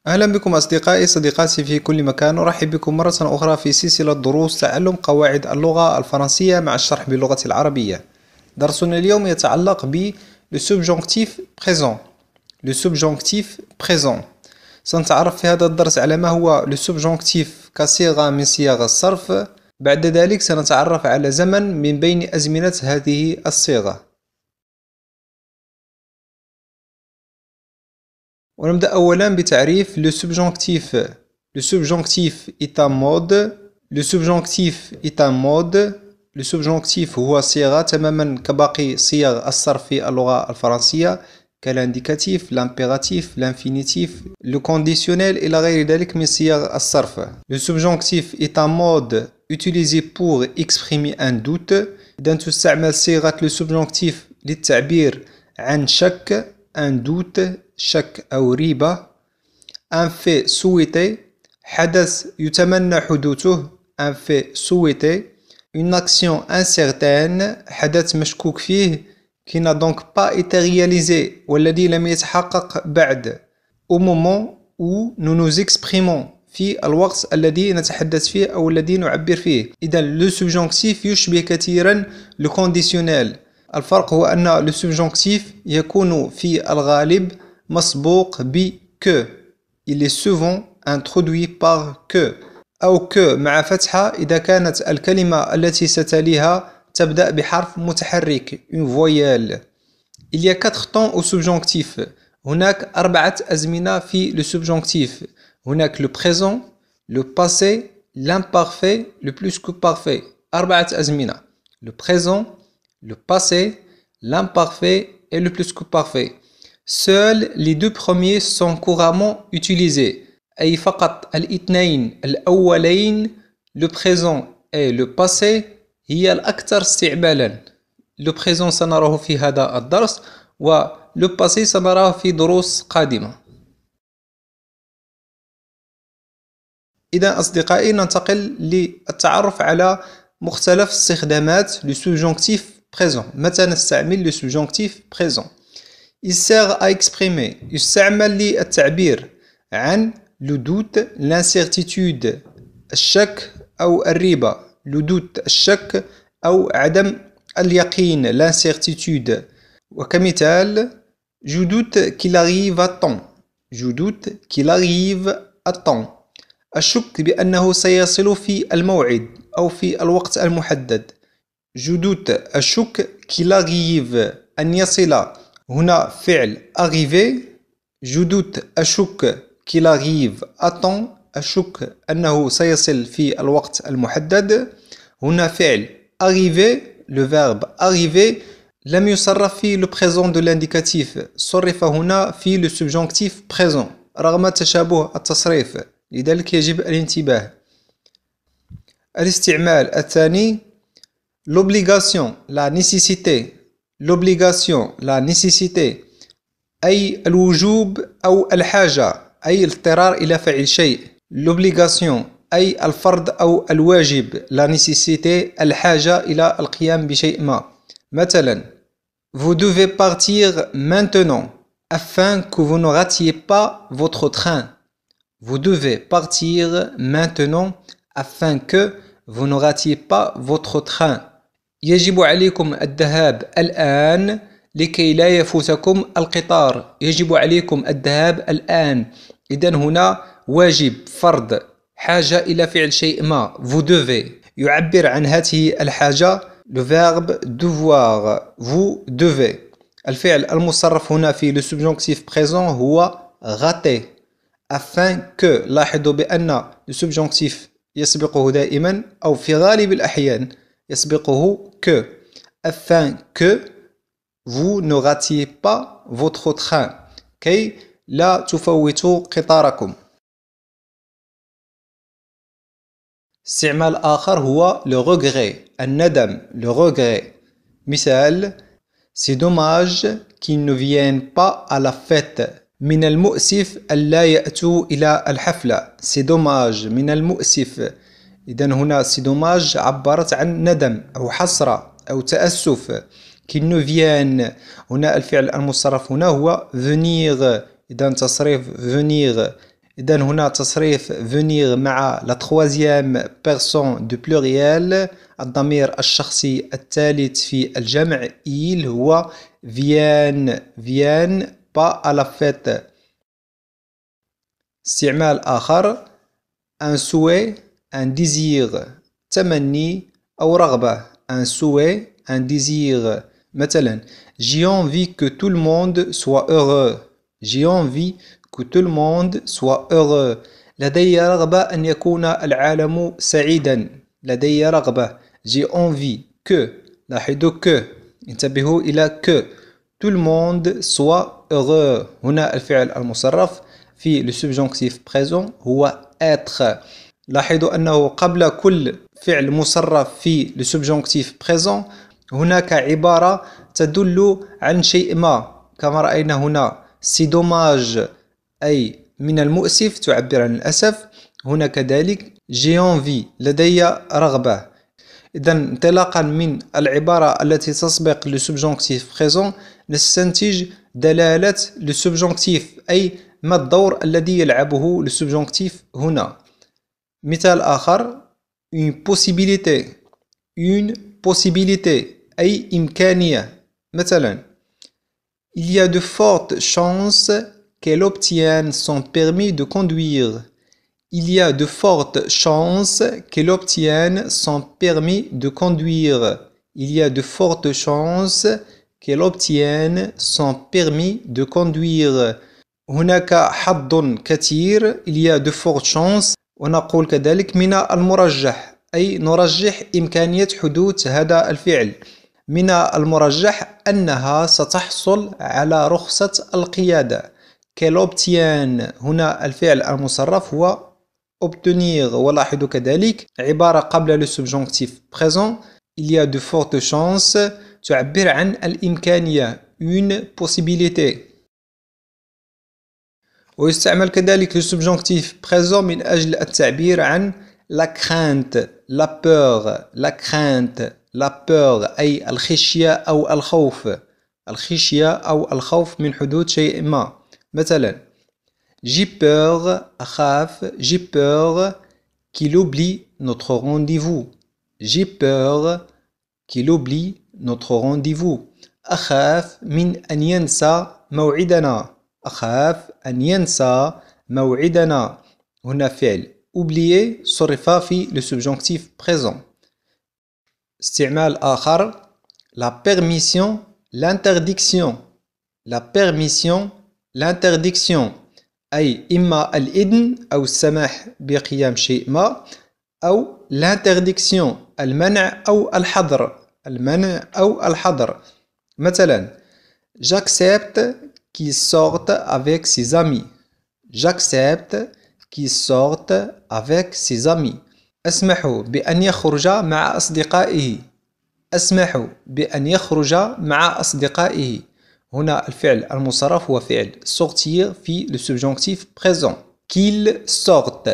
أهلا بكم أصدقائي صديقاتي في كل مكان. أرحب بكم مرة أخرى في سلسلة دروس تعلم قواعد اللغة الفرنسية مع الشرح باللغة العربية. درسنا اليوم يتعلق ب le subjonctif présent. le subjonctif présent. سنتعرف في هذا الدرس على ما هو le subjonctif كصيغة من صيغ الصرف. بعد ذلك سنتعرف على زمن من بين أزمنة هذه الصيغة. ونبدأ أولا بتعريف le subjonctif. Le subjonctif est un mode. Le subjonctif est un mode. Le subjonctif هو صيغة تماما كباقي صيغ الصرف في اللغة الفرنسية كالإنديكاتيف، l'impératif, l'infinitif, le conditionnel إلى غير ذلك من صيغ الصرف. Le subjonctif est un mode utilisé pour exprimer un doute. إذا تستعمل صيغة le subjonctif للتعبير عن شك، un doute، شك أو ريبة. un fait souhaité، حدث يتمنى حدوثه، un fait souhaité. une action incertaine، حدث مشكوك فيه qui n'a donc pas été réalisé والذي لم يتحقق بعد. au moment où nous nous exprimons، في الوقت الذي نتحدث فيه أو الذي نعبر فيه. إذا le subjonctif يشبه كثيرا le conditionnel. الفرق هو أن le subjonctif يكون في الغالب مسبوق ب que. il est souvent introduit par que أو que مع فتحة إذا كانت الكلمة التي ستليها تبدأ بحرف متحرك une voyelle. il y a 4 temps au subjonctif. هناك 4 أزمنة في le subjonctif. هناك le présent، le passé، l'imparfait، le plus que parfait. 4 أزمنة. le présent، le passé, l'imparfait et le plus que parfait. Seuls les 2 premiers sont couramment utilisés. أي فقط الاثنين الأولين le présent et le passé هي الأكثر استعمالا. le présent سنراه في هذا الدرس و le passé سنراه في دروس قادمة. إذا أصدقائي ننتقل للتعرف على مختلف استخدامات le subjonctif présent. متى نستعمل le subjonctif présent؟ il sert à exprimer، يستعمل للتعبير عن le doute، l'incertitude، الشك أو الريبة. le doute الشك أو عدم اليقين l'incertitude. وكمثال je doute qu'il arrive à temps. je doute qu'il arrive à temps. أشك بأنه سيصل في الموعد أو في الوقت المحدد. je doute أشك qu'il arrive أن يصل. هنا فعل arriver. je doute أشك qu'il arrive à temps. أشك أنه سيصل في الوقت المحدد. هنا فعل arriver. le verbe arriver لم يصرف في le présent de l'indicatif. صرف هنا في le subjonctif présent رغم تشابه التصريف، لذلك يجب الانتباه. الاستعمال الثاني l'obligation، la nécessité. l'obligation، la nécessité أي الوجوب أو الحاجة، أي الاضطرار إلى فعل شيء. l'obligation أي الفرض أو الواجب، la nécessité الحاجة إلى القيام بشيء ما. مثلا vous devez partir maintenant afin que vous ne ratiez pas votre train. vous devez partir maintenant afin que vous ne ratiez pas votre train. يجب عليكم الذهاب الآن لكي لا يفوتكم القطار. يجب عليكم الذهاب الآن. إذن هنا واجب، فرض، حاجة إلى فعل شيء ما. vous devez يعبر عن هذه الحاجة le verbe devoir. vous devez. الفعل المصرف هنا في le subjonctif présent هو rater. afin que، لاحظوا بأن le subjonctif يسبقه دائما أو في غالب الأحيان يسبقه que. afin que vous ne ratiez pas votre train، كي لا تفوتوا قطاركم. استعمال آخر هو le regret، الندم، le regret. مثال c'est dommage qu'ils ne viennent pas à la fête. من المؤسف ألا يأتوا إلى الحفلة. c'est dommage، من المؤسف. إذن هنا c'est dommage عبرت عن ندم أو حسرة أو تأسف. qu'ils ne viennent، هنا الفعل المصرف هنا هو venir. إذن تصريف venir إذن هنا تصريف venir مع la troisième personne du pluriel. الضمير الشخصي الثالث في الجمع il هو viennent pas à la fête. استعمال آخر un souhait, un désir تمني أو رغبة un souhait, un désir. مثلا j'ai envie que tout le monde soit heureux. J'ai envie que tout le monde soit heureux. لدي رغبة أن يكون العالم سعيدا. لدي رغبة. J'ai envie que. لاحظوا que. انتبهوا إلى que. Tout le monde soit heureux. هنا الفعل المصرف في le subjonctif présent هو être. لاحظوا أنه قبل كل فعل مصرف في le subjonctif présent هناك عبارة تدل عن شيء ما كما رأينا هنا c'est dommage أي من المؤسف تعبر عن الأسف. هنا كذلك j'ai envie لدي رغبة. إذا انطلاقا من العبارة التي تسبق le subjonctif présent نستنتج دلالة le subjonctif أي ما الدور الذي يلعبه le subjonctif هنا. مثال آخر une possibilité أي إمكانية. مثلا il y a de fortes chances qu'elle obtienne son permis de conduire. Il y a de fortes chances qu'elle obtienne son permis de conduire. Il y a de fortes chances qu'elle obtienne son permis de conduire. هناك حظ كثير il y a de fortes chances. ونقول كذلك من المرجح أي نرجح إمكانية حدوث هذا الفعل. من المرجح أنها ستحصل على رخصة القيادة. qu'elle obtienne هنا الفعل المصرف هو obtenir. ولاحظوا كذلك عبارة قبل le subjonctif présent il y a de fortes chances تعبر عن الإمكانية une possibilité. ويستعمل كذلك le subjonctif présent من أجل التعبير عن la crainte, la peur أي الخشية أو الخوف من حدوث شيء ما. مثلا j'ai peur qu'il oublie notre rendez-vous. J'ai peur qu'il oublie notre rendez-vous. أخاف من أن ينسى موعدنا. هنا فعل oublier صرف في le subjonctif présent. استعمال آخر la permission, l'interdiction أي إما الإذن أو السماح بقيام شيء ما أو l'interdiction المنع أو الحظر. مثلا j'accepte qu'il sorte avec ses amis. أسمح بأن يخرج مع أصدقائه. هنا الفعل المصرف هو فعل sortir في le subjonctif présent. qu'il sorte.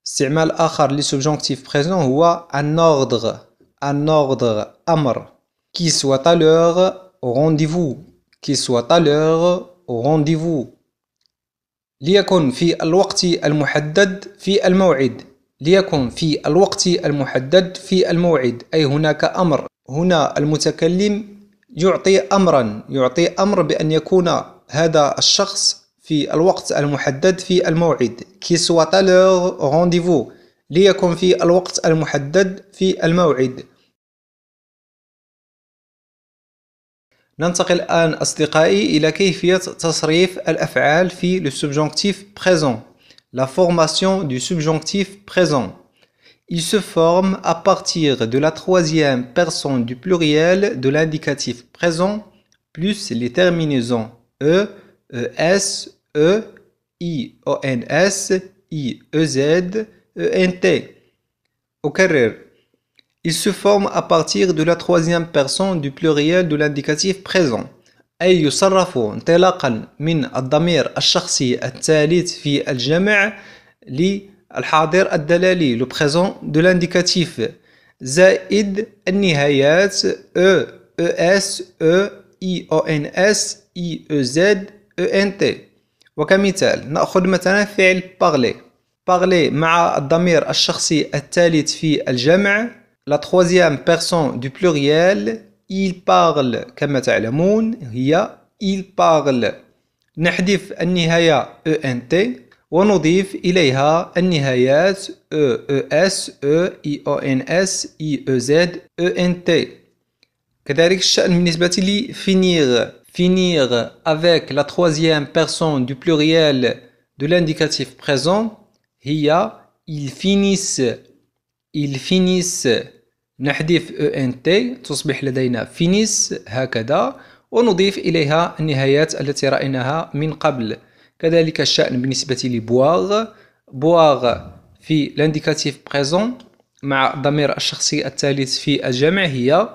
استعمال آخر للسبجونكتيف présent هو un ordre أمر. qu'il soit à l'heure au rendez-vous. ليكن في الوقت المحدد في الموعد. أي هناك أمر. هنا المتكلم يعطي أمر بأن يكون هذا الشخص في الوقت المحدد في الموعد. qu'il soit à l'heure au rendez-vous. ليكن في الوقت المحدد في الموعد. ننتقل الآن أصدقائي إلى كيفية تصريف الأفعال في le subjonctif présent. La formation du subjonctif présent. Il se forme à partir de la troisième personne du pluriel de l'indicatif présent plus les terminaisons e, es, ions, iez, ent. أكرر. Il se forme à partir de la troisième personne du pluriel de l'indicatif présent. أي يصرف انطلاقا من الضمير الشخصي الثالث في الجمع للحاضر الدلالي le présent de l'indicatif زائد النهايات e, es, ions, iez, ENT. وكمثال نأخذ مثلا فعل parler. parler مع الضمير الشخصي الثالث في الجمع. La troisième personne du pluriel. Il parle كما تعلمون هي il parle. نحذف النهاية ENT ونضيف إليها النهايات EES, EONS, IEZ, ENT. كذلك الشأن بالنسبة لي finir. finir avec la troisième personne du pluriel de l'indicatif présent هي ils finissent. ils finissent. نحذف ENT تصبح لدينا finissent هكذا ونضيف إليها النهايات التي رأيناها من قبل. كذلك الشأن بالنسبة لبواغ. بواغ في l'indicatif présent مع الضمير الشخصي الثالث في الجمع هي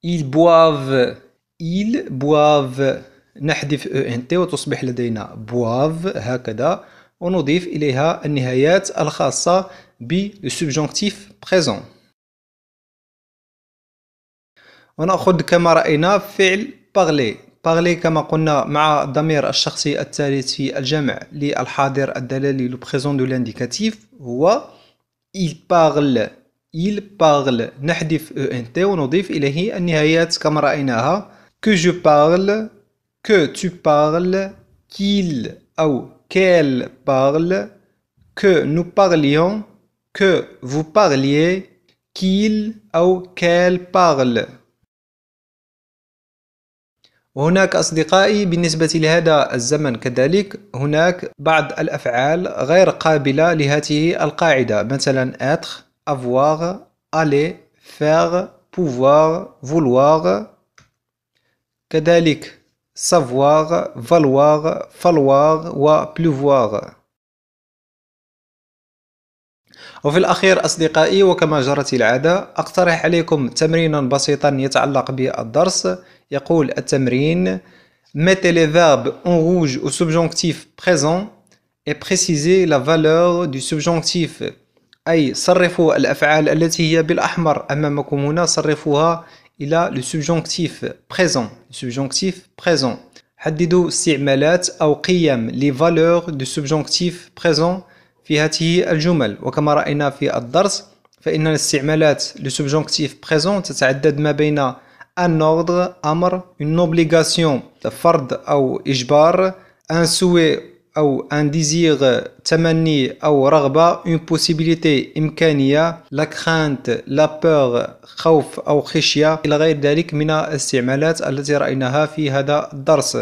ils boivent. ils boivent. نحذف ENT وتصبح لدينا boivent هكذا ونضيف إليها النهايات الخاصة ب subjonctif présent. ونأخذ كما رأينا فعل parler. parler كما قلنا مع الضمير الشخصي الثالث في الجمع للحاضر الدلالي le présent de l'indicatif هو il parle. il parle. نحذف ENT ونضيف إليه النهايات كما رأيناها que je parle, que tu parles, qu'il أو qu'elle parle, que nous parlions, que vous parliez, qu'il أو qu'elle parle. وهناك أصدقائي بالنسبة لهذا الزمن كذلك هناك بعض الأفعال غير قابلة لهذه القاعدة، مثلا être, avoir, aller, faire, pouvoir, vouloir. كذلك savoir, valoir, falloir و pleuvoir. وفي الأخير أصدقائي وكما جرت العادة أقترح عليكم تمرينا بسيطا يتعلق بالدرس. يقول التمرين mettez les verbes en rouge au subjonctif présent et précisez la valeur du subjonctif. أي صرفوا الأفعال التي هي بالأحمر أمامكم هنا صرفوها إلى le subjonctif présent. subjonctif présent. حددوا استعمالات أو قيم les valeurs du subjonctif présent في هذه الجمل. وكما رأينا في الدرس فإن الاستعمالات le subjonctif présent تتعدد ما بين un ordre أمر, une obligation فرض أو إجبار, un souhait أو un désir تمني أو رغبة, une possibilité إمكانية, la crainte, la peur خوف أو خشية إلى غير ذلك من الاستعمالات التي رأيناها في هذا الدرس.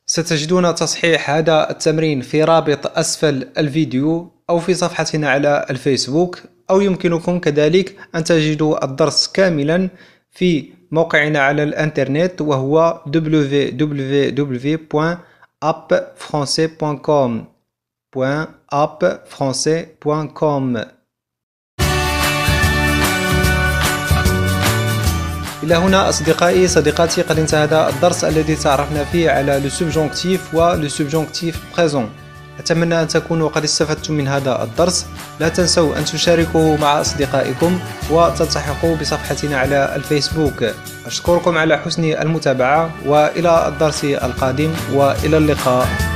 ستجدون تصحيح هذا التمرين في رابط أسفل الفيديو أو في صفحتنا على الفيسبوك، أو يمكنكم كذلك أن تجدوا الدرس كاملا في موقعنا على الانترنت وهو www.appfrancais.com. إلى هنا أصدقائي صديقاتي قد انتهى هذا الدرس الذي تعرفنا فيه على le subjonctif و le subjonctif présent. أتمنى أن تكونوا قد استفدتم من هذا الدرس. لا تنسوا أن تشاركوه مع أصدقائكم وتلتحقوا بصفحتنا على الفيسبوك. أشكركم على حسن المتابعة وإلى الدرس القادم وإلى اللقاء.